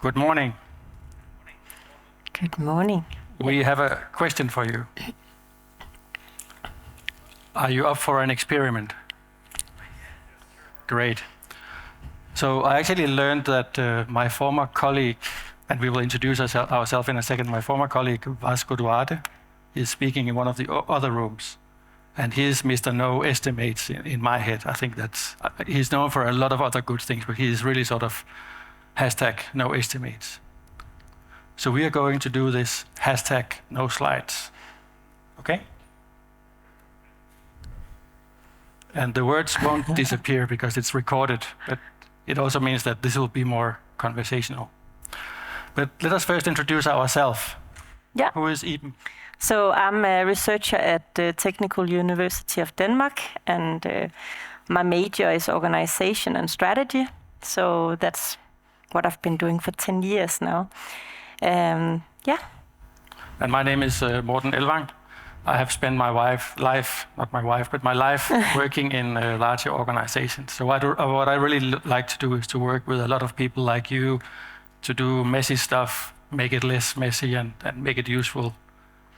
Good morning. Good morning. We have a question for you. Are you up for an experiment? Great. So I actually learned that my former colleague, and we will introduce ourselves in a second, my former colleague, Øredev, is speaking in one of the other rooms. And he's Mr. No Estimates in my head. I think he's known for a lot of other good things, but he's really sort of #No Estimates. So we are going to do this #No Slides. Okay? And the words won't disappear because it's recorded, but it also means that this will be more conversational. But let us first introduce ourselves. Yeah. Who is Iben? So I'm a researcher at the Technical University of Denmark, and my major is organization and strategy. So that's what I've been doing for 10 years now. Yeah. And my name is Morten Elvang. I have spent my life working in larger organizations. So what I really like to do is to work with a lot of people like you to do messy stuff, make it less messy and make it useful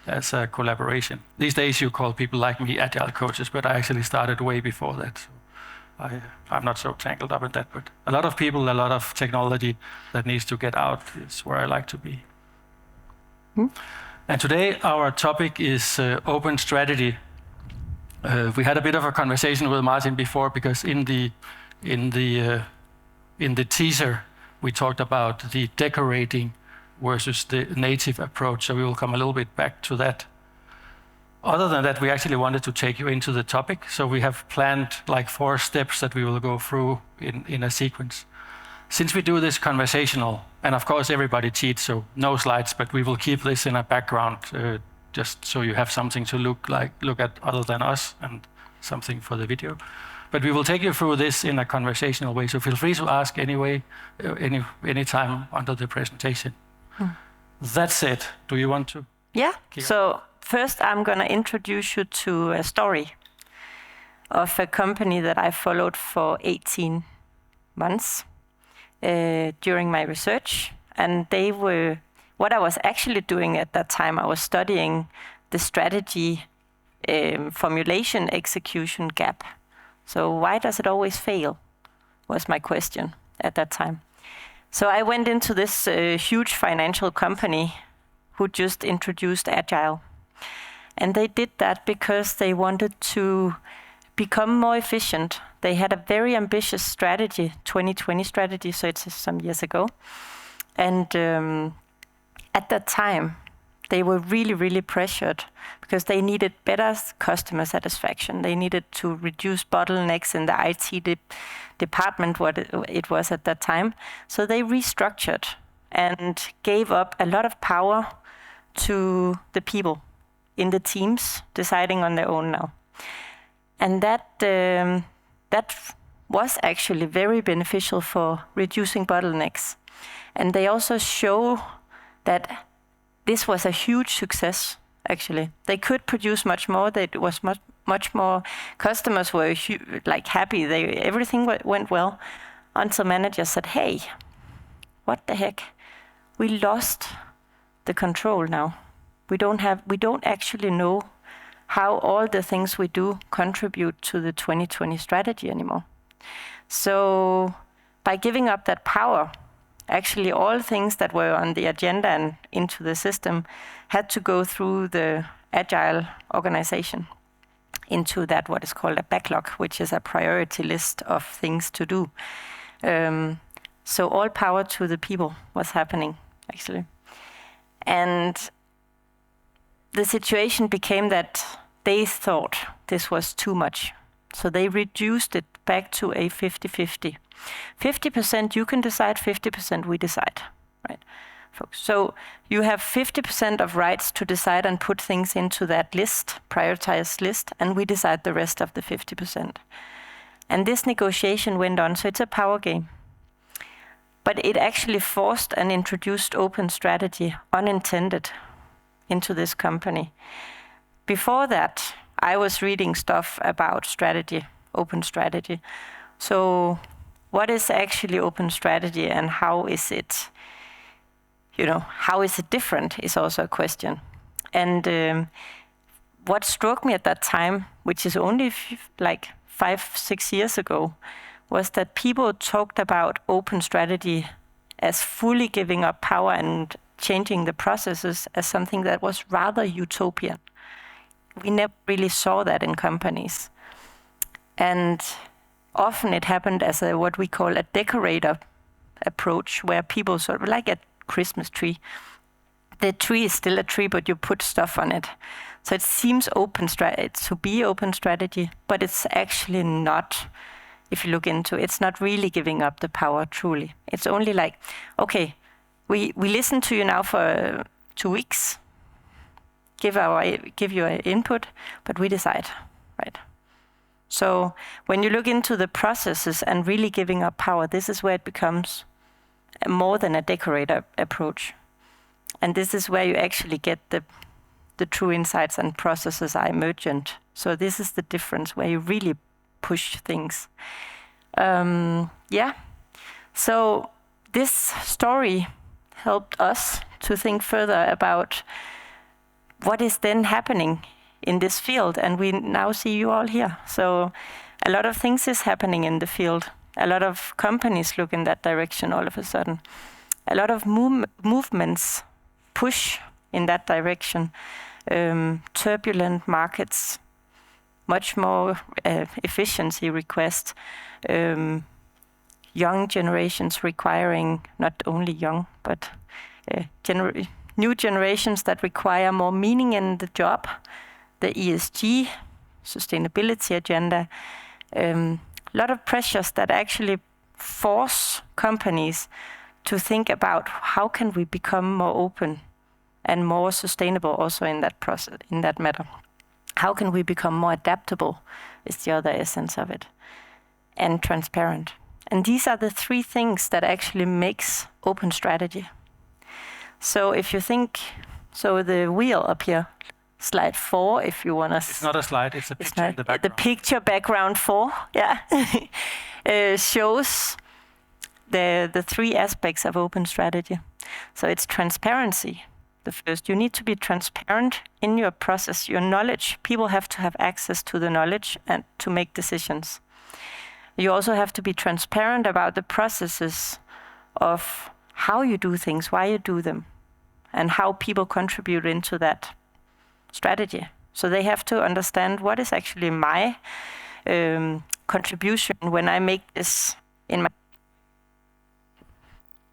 as a collaboration. These days you call people like me agile coaches, but I actually started way before that. So I'm not so tangled up in that, but a lot of people, a lot of technology that needs to get out is where I like to be. And today our topic is open strategy. We had a bit of a conversation with Martin before because in the teaser we talked about the decorating versus the native approach. So we will come a little bit back to that. Other than that, we actually wanted to take you into the topic. So we have planned like 4 steps that we will go through in a sequence. Since we do this conversational, and of course everybody cheats, so no slides, but we will keep this in a background just so you have something to look at other than us and something for the video. But we will take you through this in a conversational way. So feel free to ask anyway, anytime under the presentation. That said, do you want to? Yeah. So first I'm going to introduce you to a story of a company that I followed for 18 months during my research. And they were, what I was actually doing at that time, I was studying the strategy formulation execution gap. So why does it always fail, was my question at that time. So I went into this huge financial company who just introduced Agile. And they did that because they wanted to become more efficient. They had a very ambitious strategy, 2020 strategy, so it's some years ago. And at that time, they were really, really pressured because they needed better customer satisfaction. They needed to reduce bottlenecks in the IT department, what it was at that time. So they restructured and gave up a lot of power to the people in the teams deciding on their own now. And that was actually very beneficial for reducing bottlenecks. And they also show that this was a huge success, actually. They could produce much more. It was much more. Customers were happy. Everything went well until managers said, hey, what the heck? We lost the control now. We don't actually know how all the things we do contribute to the 2020 strategy anymore. So by giving up that power, actually all things that were on the agenda and into the system had to go through the agile organization into that what is called a backlog, which is a priority list of things to do. So all power to the people was happening, actually. And the situation became that they thought this was too much. So they reduced it back to a 50-50. 50% you can decide, 50% we decide, right, folks? So you have 50% of rights to decide and put things into that list, prioritized list, and we decide the rest of the 50%. And this negotiation went on, so it's a power game. But it actually forced and introduced open strategy, unintended, into this company. Before that, I was reading stuff about strategy, open strategy. So what is actually open strategy and how is it how is it different is also a question. And what struck me at that time, which is only like 5-6 years ago, was that people talked about open strategy as fully giving up power and changing the processes as something that was rather utopian. We never really saw that in companies. And often it happened as what we call a decorator approach, where people sort of like a Christmas tree. The tree is still a tree, but you put stuff on it. So it seems to be open strategy, but it's actually not. If you look into it, it's not really giving up the power truly. It's only like, okay, we listen to you now for 2 weeks, give you an input, but we decide, right? So when you look into the processes and really giving up power, this is where it becomes more than a decorator approach. And this is where you actually get the true insights, and processes are emergent. So this is the difference, where you really push things. So this story helped us to think further about what is then happening in this field, and we now see you all here. So a lot of things is happening in the field. A lot of companies look in that direction all of a sudden. A lot of movements push in that direction. Turbulent markets, much more efficiency request, young generations requiring, not only young, but new generations that require more meaning in the job, the ESG, sustainability agenda, a lot of pressures that actually force companies to think about how can we become more open and more sustainable also in that process, in that matter. How can we become more adaptable is the other essence of it, and transparent. And these are the 3 things that actually makes open strategy. So if you think, the wheel up here, slide 4, if you want to... It's not a slide, it's a picture in the background. The picture background 4, shows the 3 aspects of open strategy. So it's transparency. The first, you need to be transparent in your process, your knowledge. People have to have access to the knowledge and to make decisions. You also have to be transparent about the processes of how you do things, why you do them, and how people contribute into that strategy. So they have to understand what is actually my contribution when I make this in my...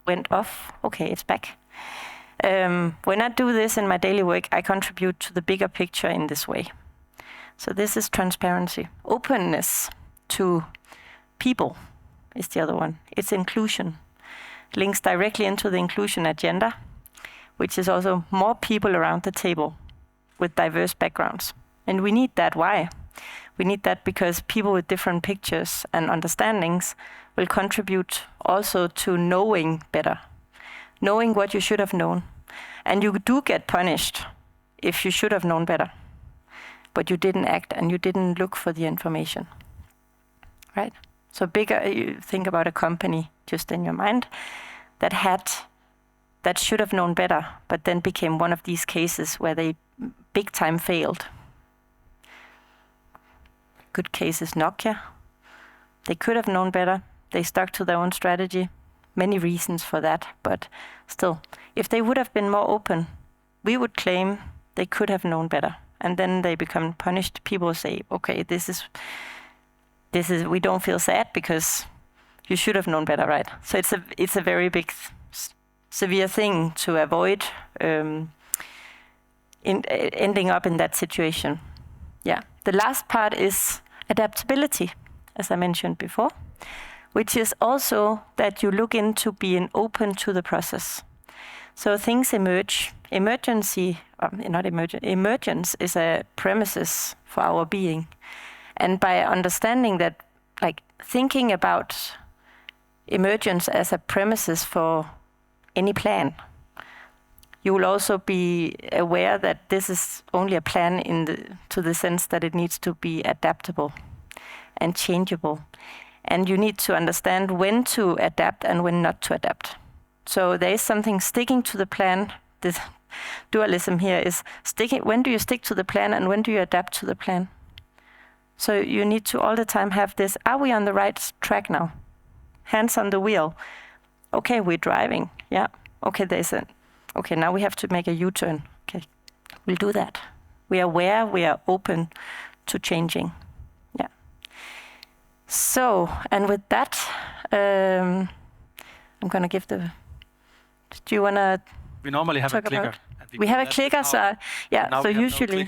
Went off. Okay, it's back. When I do this in my daily work, I contribute to the bigger picture in this way. So this is transparency. Openness to people is the other one. It's inclusion. Links directly into the inclusion agenda, which is also more people around the table with diverse backgrounds. And we need that. Why? We need that because people with different pictures and understandings will contribute also to knowing better, knowing what you should have known. And you do get punished if you should have known better, but you didn't act and you didn't look for the information, right? So bigger, you think about a company just in your mind that should have known better, but then became one of these cases where they big time failed. Good case is Nokia. They could have known better. They stuck to their own strategy. Many reasons for that, but still, if they would have been more open, we would claim they could have known better. And then they become punished. People say, okay, this is, we don't feel sad because you should have known better, right? So it's a very big, severe thing to avoid ending up in that situation. Yeah. The last part is adaptability, as I mentioned before, which is also that you look into being open to the process. So things emerge. Emergence is a premises for our being. And by understanding that, like thinking about emergence as a premises for any plan, you will also be aware that this is only a plan to the sense that it needs to be adaptable and changeable. And you need to understand when to adapt and when not to adapt. So there is something sticking to the plan. This dualism here is sticking. When do you stick to the plan and when do you adapt to the plan? So you need to all the time have this, are we on the right track now? Hands on the wheel. Okay, we're driving. Yeah. Okay, okay, now we have to make a U-turn. Okay, we'll do that. We are aware, we are open to changing. Yeah. So, and with that, I'm going to give the... Do you want to... We normally have a clicker. We have a clicker, so yeah. So usually,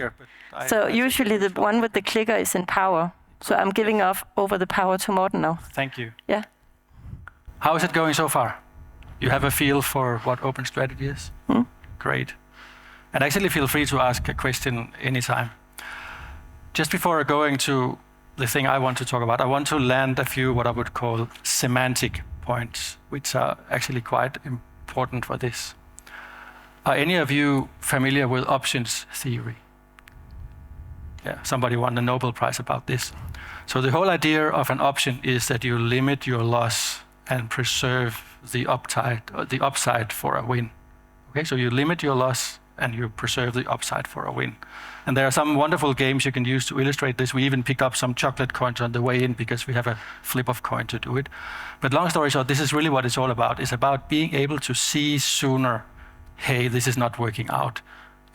usually the one with the clicker is in power. So I'm giving over the power to Morten now. Thank you. Yeah. How is it going so far? You have a feel for what open strategy is? Great. And actually feel free to ask a question anytime. Just before going to the thing I want to talk about, I want to land a few what I would call semantic points, which are actually quite important for this. Are any of you familiar with options theory? Yeah, somebody won the Nobel Prize about this. So the whole idea of an option is that you limit your loss and preserve the upside for a win. Okay, so you limit your loss and you preserve the upside for a win. And there are some wonderful games you can use to illustrate this. We even picked up some chocolate coins on the way in because we have a flip of coin to do it. But long story short, this is really what it's all about. It's about being able to see sooner, hey, this is not working out,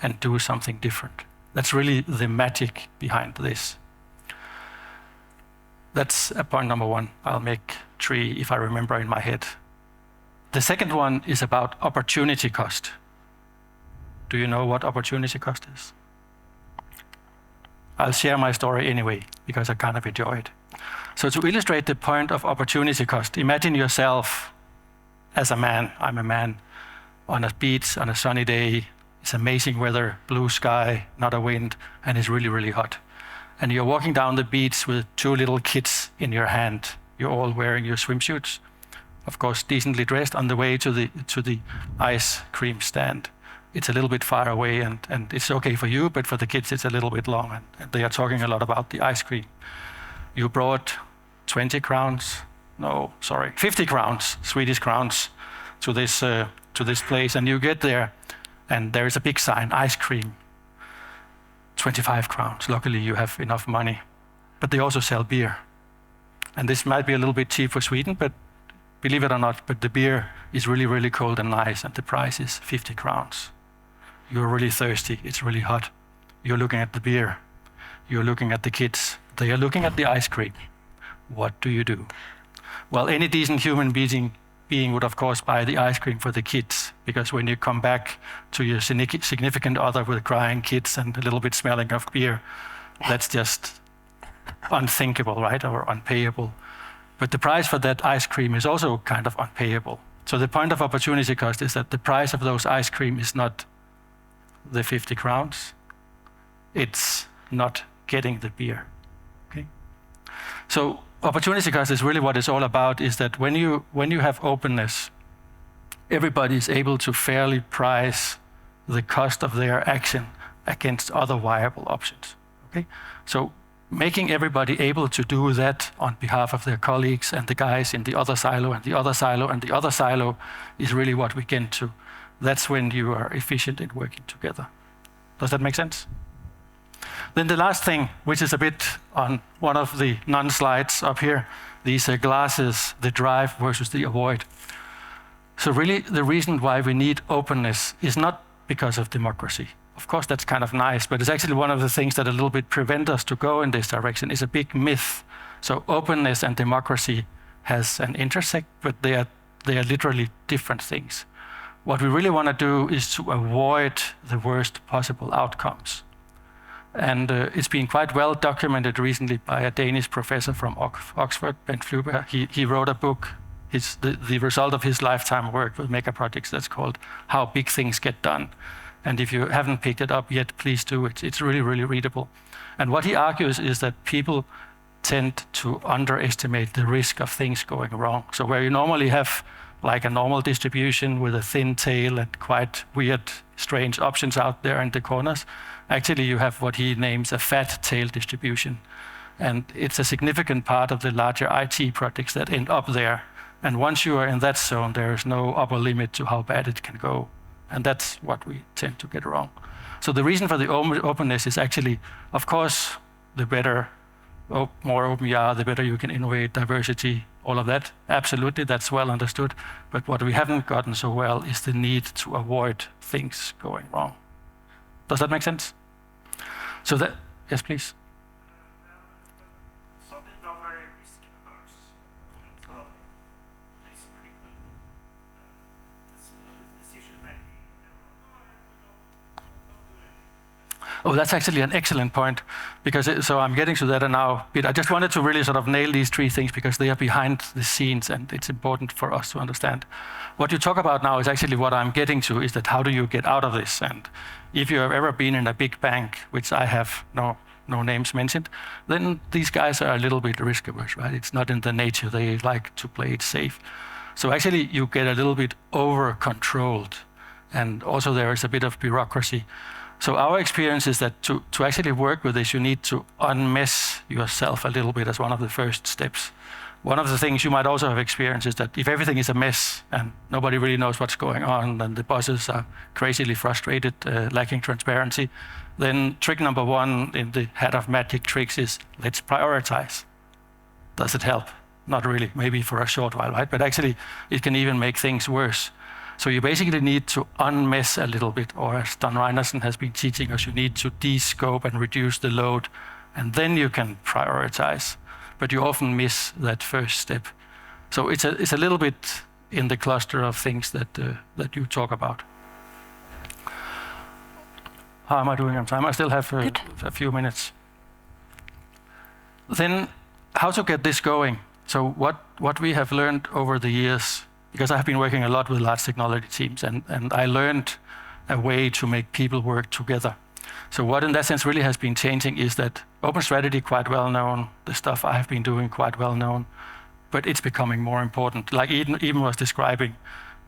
and do something different. That's really the magic behind this. That's point number one. I'll make 3 if I remember in my head. The second one is about opportunity cost. Do you know what opportunity cost is? I'll share my story anyway, because I kind of enjoy it. So to illustrate the point of opportunity cost, imagine yourself as a man. I'm a man on a beach on a sunny day. It's amazing weather, blue sky, not a wind, and it's really, really hot. And you're walking down the beach with 2 little kids in your hand. You're all wearing your swimsuits, of course, decently dressed, on the way to the ice cream stand. It's a little bit far away, and it's okay for you, but for the kids it's a little bit long, and they are talking a lot about the ice cream. You brought 20 crowns, 50 crowns, Swedish crowns, to this place, and you get there, and there is a big sign, ice cream, 25 crowns. Luckily you have enough money, but they also sell beer. And this might be a little bit cheap for Sweden, but believe it or not, but the beer is really, really cold and nice, and the price is 50 crowns. You're really thirsty, it's really hot. You're looking at the beer, you're looking at the kids, they are looking at the ice cream. What do you do? Well, any decent human being would of course buy the ice cream for the kids, because when you come back to your significant other with crying kids and a little bit smelling of beer, that's just unthinkable, right? Or unpayable. But the price for that ice cream is also kind of unpayable. So the point of opportunity cost is that the price of those ice cream is not the 50 crowns. It's not getting the beer. Okay? So opportunity cost is really what it's all about, is that when you have openness, everybody is able to fairly price the cost of their action against other viable options. Okay? So making everybody able to do that on behalf of their colleagues and the guys in the other silo and the other silo and the other silo is really what we get to. That's when you are efficient in working together. Does that make sense? Then the last thing, which is a bit on one of the non-slides up here, these glasses, the drive versus the avoid. So really the reason why we need openness is not because of democracy. Of course, that's kind of nice, but it's actually one of the things that a little bit prevent us to go in this direction. It's a big myth. So openness and democracy has an intersect, but they are literally different things. What we really want to do is to avoid the worst possible outcomes. And it's been quite well documented recently by a Danish professor from Oxford, Bent Fluber. He wrote a book, the result of his lifetime work with mega projects, that's called How Big Things Get Done. And if you haven't picked it up yet, please do. It's really, really readable. And what he argues is that people tend to underestimate the risk of things going wrong. So where you normally have like a normal distribution with a thin tail and quite weird, strange options out there in the corners, actually you have what he names a fat tail distribution. And it's a significant part of the larger IT projects that end up there. And once you are in that zone, there is no upper limit to how bad it can go. And that's what we tend to get wrong. So the reason for the openness is actually, of course, the better, more open you are, the better you can innovate, diversity, all of that. Absolutely, that's well understood. But what we haven't gotten so well is the need to avoid things going wrong. Does that make sense? So that, yes, please. Oh, that's actually an excellent point, because so I'm getting to that now. But I just wanted to really sort of nail these three things because they are behind the scenes and it's important for us to understand. What you talk about now is actually what I'm getting to, is that how do you get out of this? And if you have ever been in a big bank, which I have, no names mentioned, then these guys are a little bit risk averse, right? It's not in the nature. They like to play it safe. So actually you get a little bit over-controlled. And also there is a bit of bureaucracy. So our experience is that to actually work with this, you need to unmess yourself a little bit as one of the first steps. One of the things you might also have experienced is that if everything is a mess and nobody really knows what's going on, and the bosses are crazily frustrated, lacking transparency, then trick number one in the hat of magic tricks is let's prioritize. Does it help? Not really, maybe for a short while, right? But actually it can even make things worse. So you basically need to unmess a little bit, or as Don Reinerson has been teaching us, you need to de-scope and reduce the load, and then you can prioritize. But you often miss that first step. So it's a little bit in the cluster of things that you talk about. How am I doing on time? I still have a few minutes. Then how to get this going? So what we have learned over the years, because I have been working a lot with large technology teams, and I learned a way to make people work together. So what in that sense really has been changing is that open strategy, quite well known, the stuff I have been doing, quite well known, but it's becoming more important. Like Iben was describing,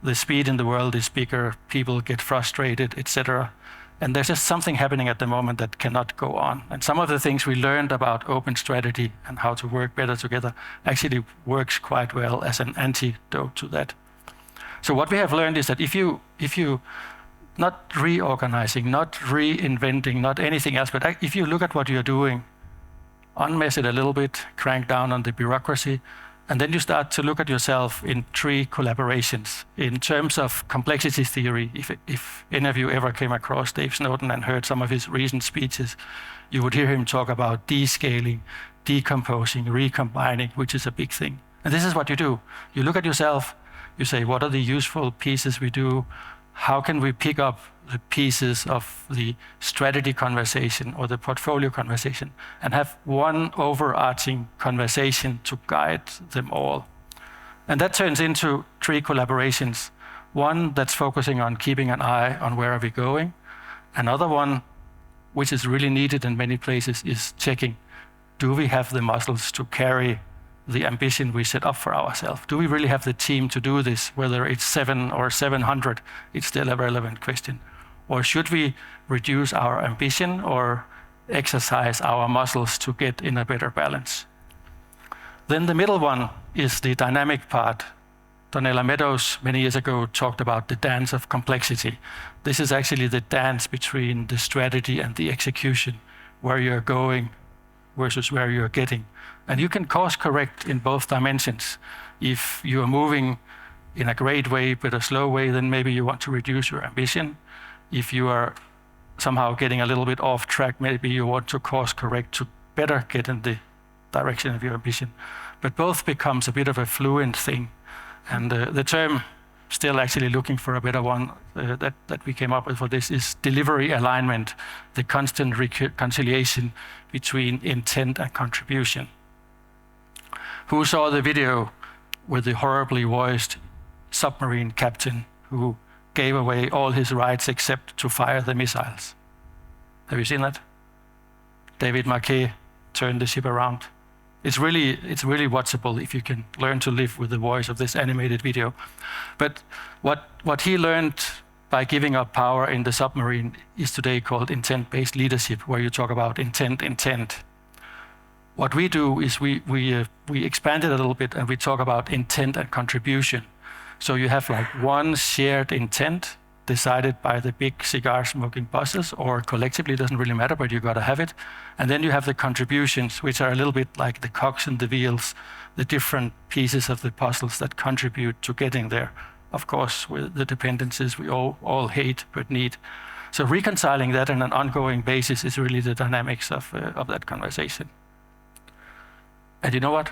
the speed in the world is bigger, people get frustrated, etc. And there's just something happening at the moment that cannot go on. And some of the things we learned about open strategy and how to work better together actually works quite well as an antidote to that. So what we have learned is that if you not reorganizing, not reinventing, not anything else, but if you look at what you're doing, unmess it a little bit, crank down on the bureaucracy, and then you start to look at yourself in three collaborations. In terms of complexity theory, if any of you ever came across Dave Snowden and heard some of his recent speeches, you would hear him talk about descaling, decomposing, recombining, which is a big thing. And this is what you do. You look at yourself, you say, what are the useful pieces we do? How can we pick up the pieces of the strategy conversation or the portfolio conversation and have one overarching conversation to guide them all? And that turns into three collaborations. One that's focusing on keeping an eye on where are we going. Another one, which is really needed in many places, is checking, do we have the muscles to carry the ambition we set up for ourselves? Do we really have the team to do this? Whether it's 7 or 700, it's still a relevant question. Or should we reduce our ambition or exercise our muscles to get in a better balance? Then the middle one is the dynamic part. Donella Meadows many years ago talked about the dance of complexity. This is actually the dance between the strategy and the execution, where you're going versus where you're getting. And you can course correct in both dimensions. If you are moving in a great way but a slow way, then maybe you want to reduce your ambition. If you are somehow getting a little bit off track, maybe you want to course correct to better get in the direction of your ambition. But both becomes a bit of a fluent thing. And the term, still actually looking for a better one that we came up with for this, is delivery alignment, the constant reconciliation between intent and contribution. Who saw the video with the horribly voiced submarine captain who gave away all his rights except to fire the missiles? Have you seen that? David Marquet turned the ship around. It's really watchable if you can learn to live with the voice of this animated video. But what he learned by giving up power in the submarine is today called intent-based leadership, where you talk about intent. What we do is we expand it a little bit and we talk about intent and contribution. So you have like one shared intent decided by the big cigar smoking bosses, or collectively, it doesn't really matter, but you got to have it. And then you have the contributions, which are a little bit like the cogs and the wheels, the different pieces of the puzzles that contribute to getting there. Of course, with the dependencies we all hate but need. So reconciling that on an ongoing basis is really the dynamics of that conversation. And you know what?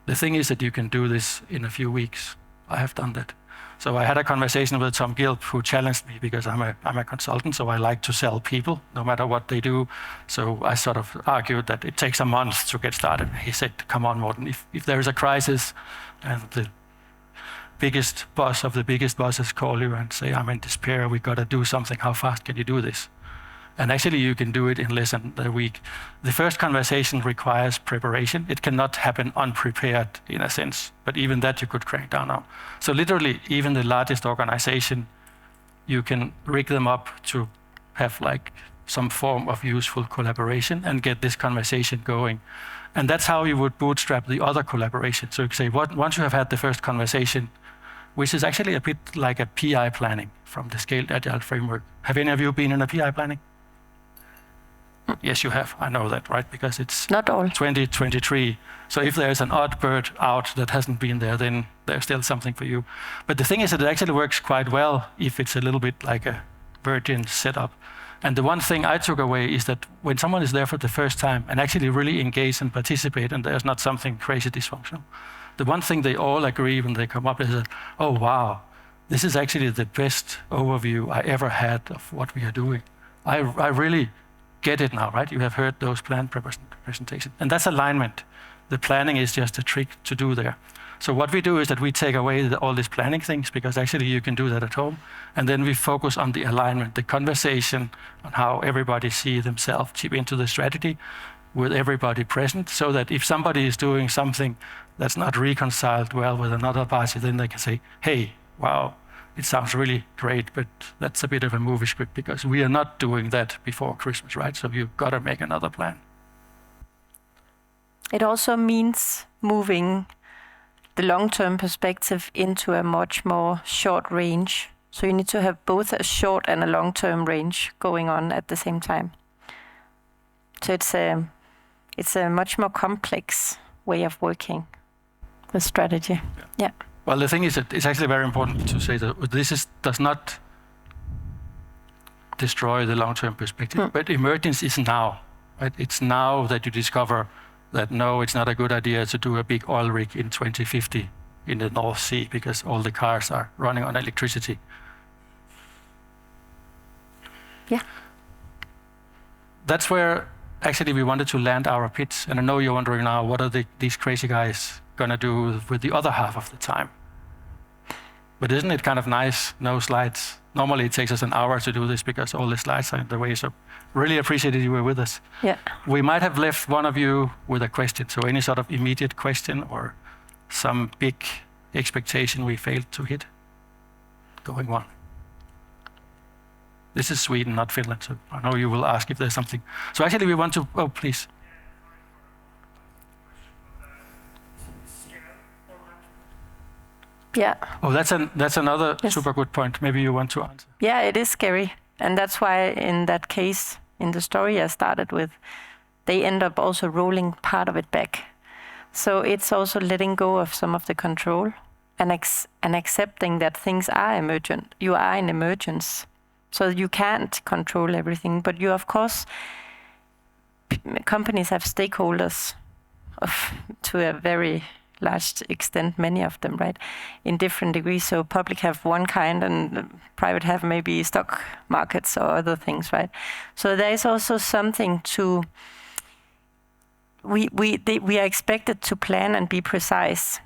The thing is that you can do this in a few weeks. I have done that. So I had a conversation with Tom Gilp, who challenged me because I'm a consultant, so I like to sell people no matter what they do. So I sort of argued that it takes a month to get started. He said, come on, Morten, if there is a crisis and the biggest boss of the biggest bosses call you and say, I'm in despair, we got to do something, how fast can you do this? And actually you can do it in less than a week. The first conversation requires preparation. It cannot happen unprepared in a sense, but even that you could crank down on. So literally, even the largest organization, you can rig them up to have like some form of useful collaboration and get this conversation going. And that's how you would bootstrap the other collaboration. So you say, once you have had the first conversation, which is actually a bit like a PI planning from the Scaled Agile framework. Have any of you been in a PI planning? Yes, you have. I know that, right? Because it's not all 2023. So if there's an odd bird out that hasn't been there, then there's still something for you. But the thing is that it actually works quite well if it's a little bit like a virgin setup. And the one thing I took away is that when someone is there for the first time and actually really engage and participate, and there's not something crazy dysfunctional, the one thing they all agree when they come up is that, oh, wow, this is actually the best overview I ever had of what we are doing. I really get it now, right? You have heard those plan presentations. And that's alignment. The planning is just a trick to do there. So what we do is that we take away all these planning things, because actually you can do that at home. And then we focus on the alignment, the conversation on how everybody see themselves chip into the strategy with everybody present, so that if somebody is doing something that's not reconciled well with another party, then they can say, hey, wow, it sounds really great, but that's a bit of a movie script because we are not doing that before Christmas, right? So you've got to make another plan. It also means moving the long-term perspective into a much more short range. So you need to have both a short and a long-term range going on at the same time. So it's a much more complex way of working with strategy. Yeah. Well, the thing is that it's actually very important to say that does not destroy the long-term perspective, but emergence is now, right? It's now that you discover that no, it's not a good idea to do a big oil rig in 2050 in the North Sea because all the cars are running on electricity. Yeah. That's where actually we wanted to land our pitch. And I know you're wondering now, what are these crazy guys going to do with the other half of the time? But isn't it kind of nice, no slides? Normally it takes us an hour to do this because all the slides are in the way. So really appreciated you were with us. Yeah. We might have left one of you with a question. So any sort of immediate question or some big expectation we failed to hit? Going on. This is Sweden, not Finland. So I know you will ask if there's something. So actually we want to, oh, please. Yeah. Oh, that's another super good point. Maybe you want to answer. Yeah, it is scary. And that's why in that case, in the story I started with, they end up also rolling part of it back. So it's also letting go of some of the control and accepting that things are emergent. You are in emergence. So you can't control everything. But you, of course, companies have stakeholders to a very large extent, many of them, right, in different degrees. So public have one kind and private have maybe stock markets or other things, right? So there is also something to, we are expected to plan and be precise.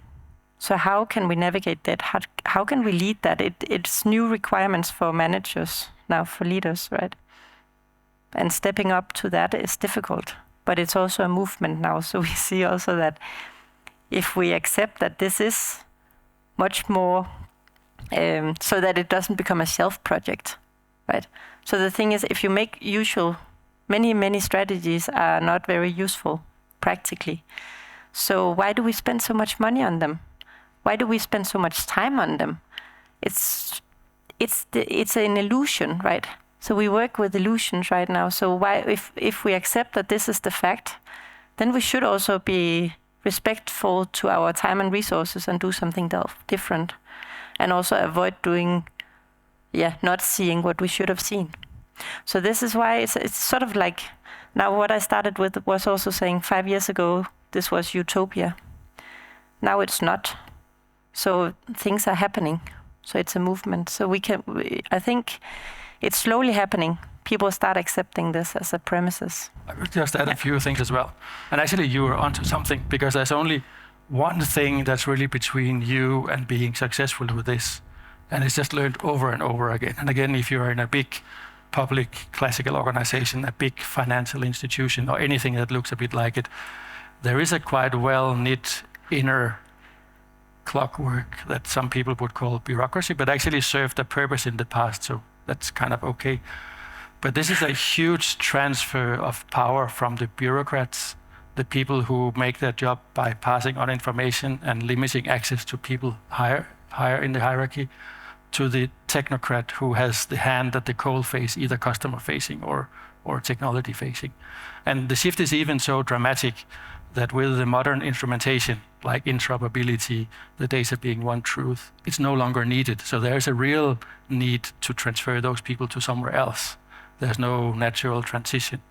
So how can we navigate that? How can we lead that? It's new requirements for managers now, for leaders, right? And stepping up to that is difficult, but it's also a movement now. So we see also that if we accept that this is much more, so that it doesn't become a self-project, right? So the thing is, if you make many strategies are not very useful practically. So why do we spend so much money on them? Why do we spend so much time on them? It's an illusion, right? So we work with illusions right now. So why, if we accept that this is the fact, then we should also be respectful to our time and resources and do something different, and also avoid not seeing what we should have seen. So this is why it's sort of like, now what I started with was also saying 5 years ago this was utopia. Now it's not. So things are happening. So it's a movement. So I think it's slowly happening. People start accepting this as a premises. I would just add a few things as well. And actually you were onto something, because there's only one thing that's really between you and being successful with this. And it's just learned over and over again. And again, if you're in a big public classical organization, a big financial institution, or anything that looks a bit like it, there is a quite well-knit inner clockwork that some people would call bureaucracy, but actually served a purpose in the past, so that's kind of okay. But this is a huge transfer of power from the bureaucrats, the people who make their job by passing on information and limiting access to people higher in the hierarchy, to the technocrat who has the hand at the coal face, either customer facing or technology facing. And the shift is even so dramatic that with the modern instrumentation, like interoperability, the data being one truth, it's no longer needed. So there's a real need to transfer those people to somewhere else. There's no natural transition.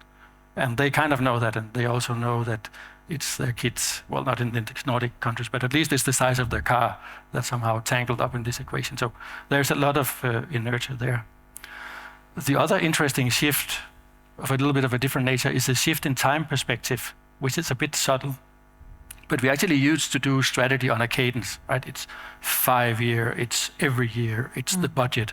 And they kind of know that, and they also know that it's their kids, well, not in the Nordic countries, but at least it's the size of their car that's somehow tangled up in this equation. So there's a lot of inertia there. The other interesting shift of a little bit of a different nature is the shift in time perspective, which is a bit subtle. But we actually used to do strategy on a cadence, right? It's 5 year, it's every year, it's the budget.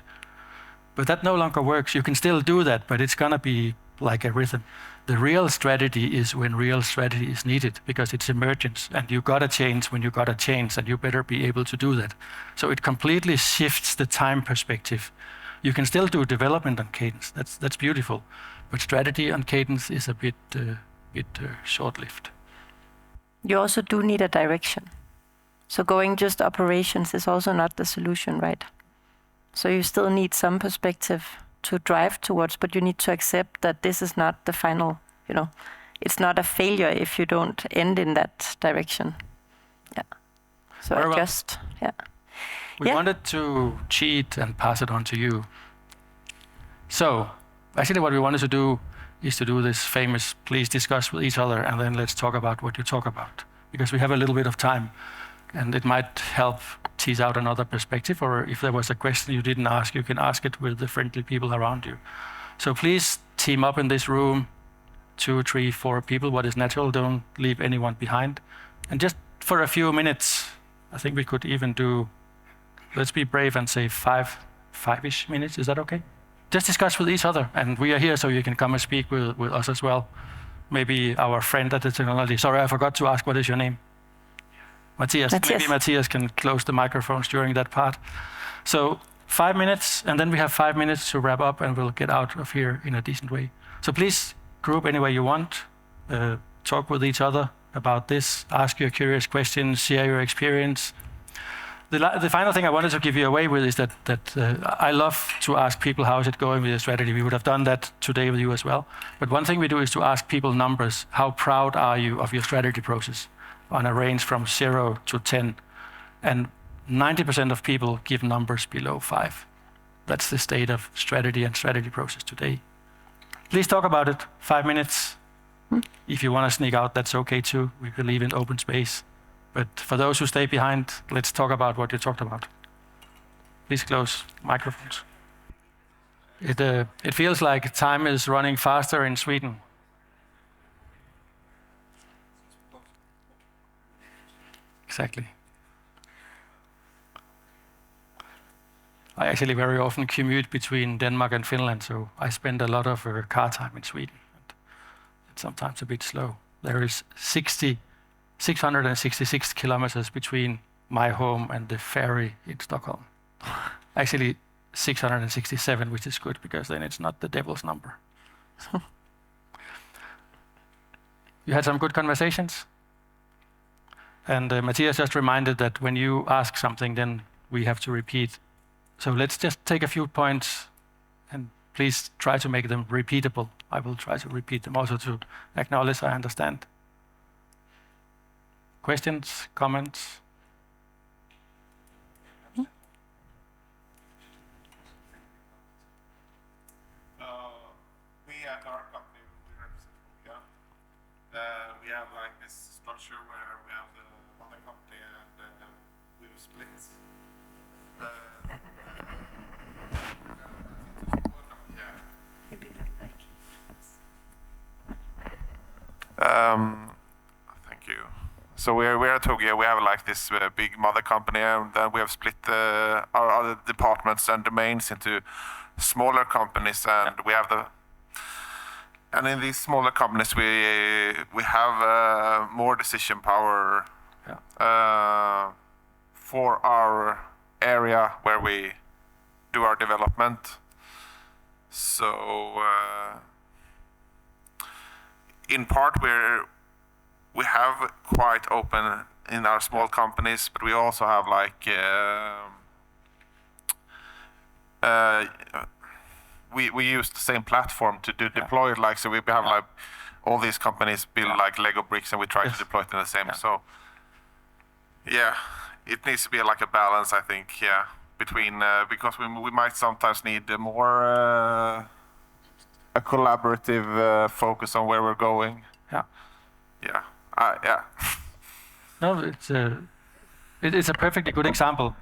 But that no longer works. You can still do that, but it's gonna be like a rhythm. The real strategy is when real strategy is needed, because it's emergence, and you gotta change when you gotta change, and you better be able to do that. So it completely shifts the time perspective. You can still do development on cadence, that's beautiful, but strategy on cadence is a bit short-lived. You also do need a direction. So going just operations is also not the solution, right? So you still need some perspective to drive towards, but you need to accept that this is not the final, it's not a failure if you don't end in that direction. Yeah. So Very well. adjust, yeah. We wanted to cheat and pass it on to you. So actually what we wanted to do is to do this famous, please discuss with each other, and then let's talk about what you talk about. Because we have a little bit of time, and it might help tease out another perspective, or if there was a question you didn't ask, you can ask it with the friendly people around you. So please team up in this room, 2, 3, 4 people, what is natural, don't leave anyone behind. And just for a few minutes, I think we could even do, let's be brave and say 5-ish minutes, is that okay? Just discuss with each other, and we are here so you can come and speak with us as well. Maybe our friend at the technology. Sorry, I forgot to ask, what is your name? Matthias. Maybe Matthias can close the microphones during that part. So 5 minutes, and then we have 5 minutes to wrap up, and we'll get out of here in a decent way. So please group any way you want, talk with each other about this, ask your curious questions, share your experience. The final thing I wanted to give you away with is that I love to ask people, how is it going with your strategy? We would have done that today with you as well. But one thing we do is to ask people numbers. How proud are you of your strategy process on a range from 0 to 10? And 90% of people give numbers below 5. That's the state of strategy and strategy process today. Please talk about it, 5 minutes. If you want to sneak out, that's okay too. We can leave in open space. But for those who stay behind, let's talk about what you talked about. Please close microphones. It feels like time is running faster in Sweden. Exactly. I actually very often commute between Denmark and Finland, so I spend a lot of car time in Sweden. It's sometimes a bit slow. There is 666 kilometers between my home and the ferry in Stockholm. Actually, 667, which is good, because then it's not the devil's number. You had some good conversations? And Matthias just reminded that when you ask something, then we have to repeat. So let's just take a few points and please try to make them repeatable. I will try to repeat them also to acknowledge I understand. Questions, comments? We at our company, we represent Korea. We have like this structure where we have the mother company and we split. Thank you. So we're at Togia. We have like this big mother company, and then we have split our other departments and domains into smaller companies, and we have and in these smaller companies we have more decision power for our area where we do our development. So in part we have quite open in our small companies, but we also have like we use the same platform to deploy it. Like, so we have like all these companies build like Lego bricks, and we try to deploy it in the same. So yeah, it needs to be like a balance, I think. Yeah, between because we might sometimes need more a collaborative focus on where we're going. Yeah. No, it's a perfectly good example.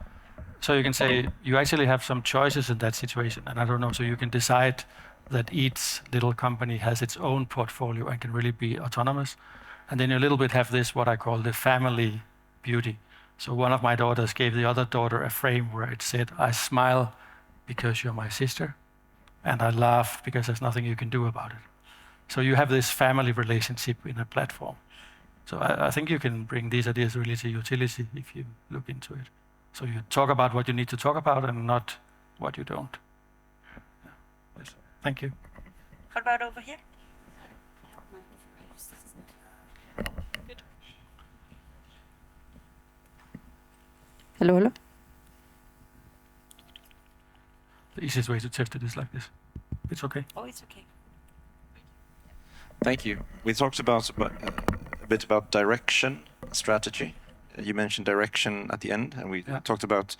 So you can say you actually have some choices in that situation, and I don't know. So you can decide that each little company has its own portfolio and can really be autonomous, and then you a little bit have this what I call the family beauty. So one of my daughters gave the other daughter a frame where it said, "I smile because you're my sister, and I laugh because there's nothing you can do about it." So you have this family relationship in a platform. So I think you can bring these ideas really to utility if you look into it. So you talk about what you need to talk about and not what you don't. Yes. Thank you. What about over here? Good. Hello. The easiest way to test it is like this. It's okay. Oh, it's okay. Thank you. We talked about a bit about direction, strategy. You mentioned direction at the end, and we talked about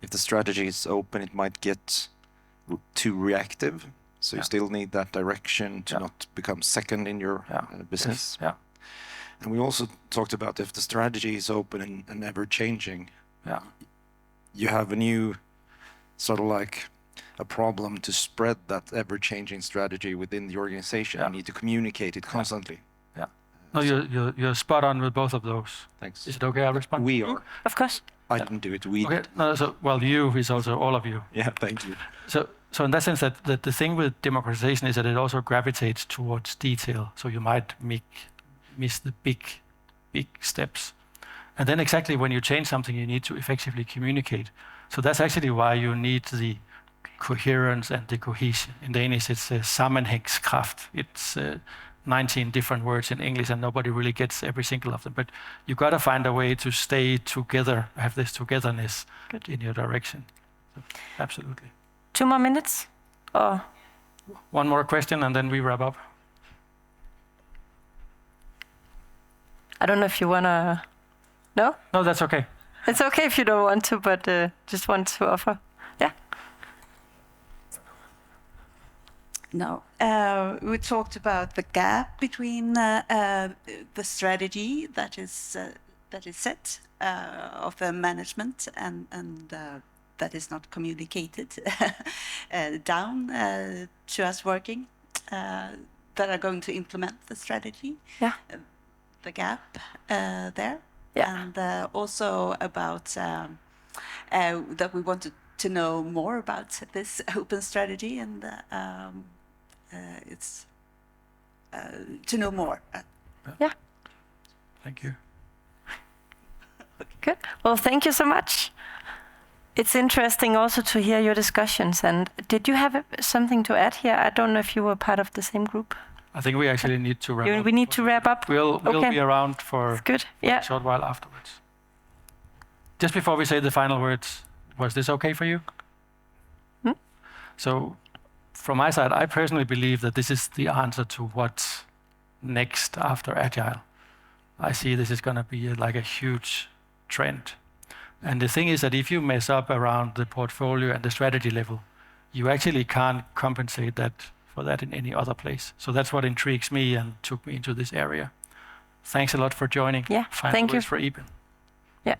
if the strategy is open, it might get too reactive. So you still need that direction to not become second in your business. Yes. And we also talked about if the strategy is open and ever changing, you have a new sort of like a problem to spread that ever changing strategy within the organization. You need to communicate it constantly. No, you're spot on with both of those. Thanks. Is it okay I respond? We are. Of course. I didn't do it. We Okay. did. No, so well, you is also all of you. Yeah, thank you. So in that sense, that the thing with democratization is that it also gravitates towards detail. So you might miss the big steps, and then exactly when you change something, you need to effectively communicate. So that's actually why you need the coherence and the cohesion. In Danish, it's sammenhængskraft. It's 19 different words in English, and nobody really gets every single of them. But you got to find a way to stay together, have this togetherness in your direction. So, absolutely. 2 more minutes? Or one more question, and then we wrap up. I don't know if you want to... No? No, that's okay. It's okay if you don't want to, but just want to offer. Yeah? No, we talked about the gap between the strategy that is set of the management and that is not communicated down to us working that are going to implement the strategy. Yeah. The gap there. Yeah. And also about that we wanted to know more about this open strategy, and it's to know more. Yeah. Thank you. Good. Well, thank you so much. It's interesting also to hear your discussions. And did you have something to add here? I don't know if you were part of the same group. I think we actually need to wrap up. We need to wrap up. We'll Okay. be around for It's good. a Yeah. short while afterwards. Just before we say the final words, was this okay for you? So from my side, I personally believe that this is the answer to what's next after Agile. I see this is going to be like a huge trend. And the thing is that if you mess up around the portfolio and the strategy level, you actually can't compensate for that in any other place. So that's what intrigues me and took me into this area. Thanks a lot for joining. Yeah, Final thank you. words for Iben. Yeah.